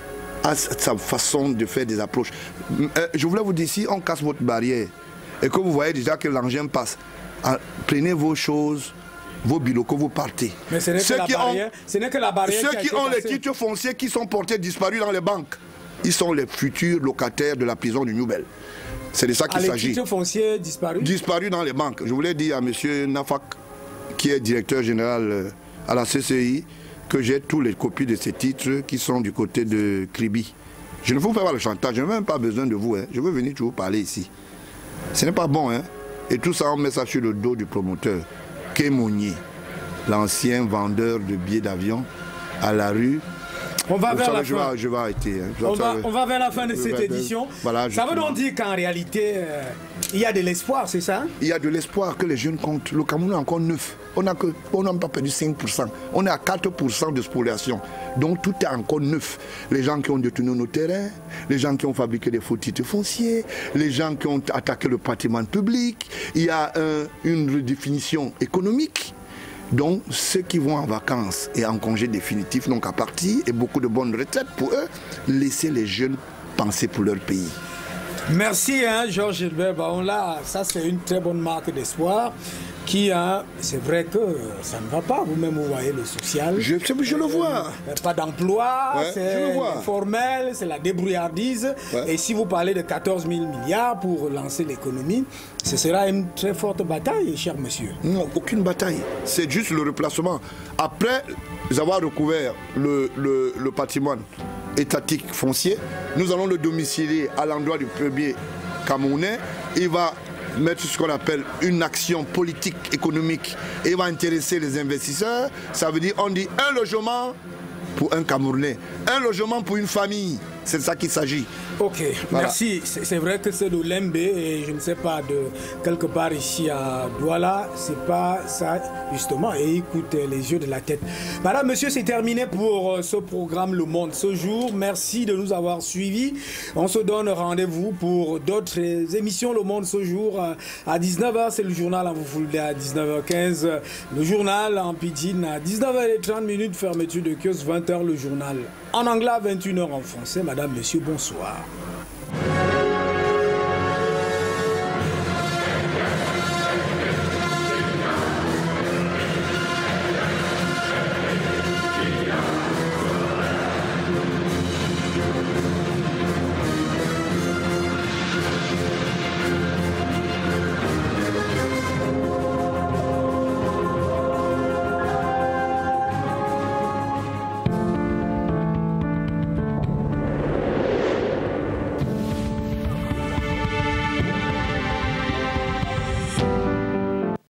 [SPEAKER 2] a sa façon de faire des approches. Je voulais vous dire, si on casse votre barrière et que vous voyez déjà que l'engin passe, prenez vos choses, vos bilocos, vous partez.
[SPEAKER 1] Mais ce n'est que la barrière.
[SPEAKER 2] Ceux qui ont les titres fonciers qui sont portés disparus dans les banques, ils sont les futurs locataires de la prison du Nouvelle. C'est de ça qu'il s'agit.
[SPEAKER 1] Les titres fonciers disparus? Disparus
[SPEAKER 2] dans les banques. Je voulais dire à M. Nafak, qui est directeur général à la CCI, que j'ai tous les copies de ces titres qui sont du côté de Kribi. Je ne vous fais pas le chantage, je n'ai même pas besoin de vous. Hein. Je veux venir toujours parler ici. Ce n'est pas bon. Hein. Et tout ça, on met ça sur le dos du promoteur. Kémonier, l'ancien vendeur de billets d'avion à la rue.
[SPEAKER 1] On va vers la fin.
[SPEAKER 2] Je vais arrêter. Hein.
[SPEAKER 1] On va vers la fin de cette édition.
[SPEAKER 2] Voilà,
[SPEAKER 1] ça veut donc dire qu'en réalité, il y a de l'espoir, c'est ça?
[SPEAKER 2] Il y a de l'espoir que les jeunes comptent. Le Cameroun est encore neuf. On n'a pas perdu 5%. On est à 4% de spoliation. Donc tout est encore neuf. Les gens qui ont détenu nos terrains, les gens qui ont fabriqué des faux titres fonciers, les gens qui ont attaqué le patrimoine public. Il y a une redéfinition économique. Donc, ceux qui vont en vacances et en congé définitif n'ont qu'à partir, et beaucoup de bonnes retraites pour eux, laisser les jeunes penser pour leur pays.
[SPEAKER 1] Merci, Georges Gilbert Baon. Là, ça c'est une très bonne marque d'espoir qui, hein, c'est vrai que ça ne va pas. Vous-même, vous voyez le social.
[SPEAKER 2] Je le vois.
[SPEAKER 1] Pas d'emploi,
[SPEAKER 2] Ouais,
[SPEAKER 1] c'est informel, c'est la débrouillardise.
[SPEAKER 2] Ouais.
[SPEAKER 1] Et si vous parlez de 14 000 milliards pour lancer l'économie, ce sera une très forte bataille, cher monsieur.
[SPEAKER 2] Non, aucune bataille. C'est juste le replacement. Après avoir recouvert le patrimoine étatique foncier, nous allons le domicilier à l'endroit du premier Camerounais. Il va mettre ce qu'on appelle une action politique, économique, et va intéresser les investisseurs. Ça veut dire, on dit un logement pour un Camerounais, un logement pour une famille. C'est de ça qu'il s'agit.
[SPEAKER 1] Ok,
[SPEAKER 2] Voilà.
[SPEAKER 1] merci. C'est vrai que c'est de l'Embe et je ne sais pas, de quelque part ici à Douala, c'est pas ça justement. Et écoute les yeux de la tête. Madame, monsieur, c'est terminé pour ce programme Le Monde ce jour. Merci de nous avoir suivis. On se donne rendez-vous pour d'autres émissions Le Monde ce jour. À 19h, c'est le journal en Fulfulde à 19h15. Le journal en Pidgin à 19h30, fermeture de kiosque, 20h le journal. En anglais, 21h en français. Madame, monsieur, bonsoir.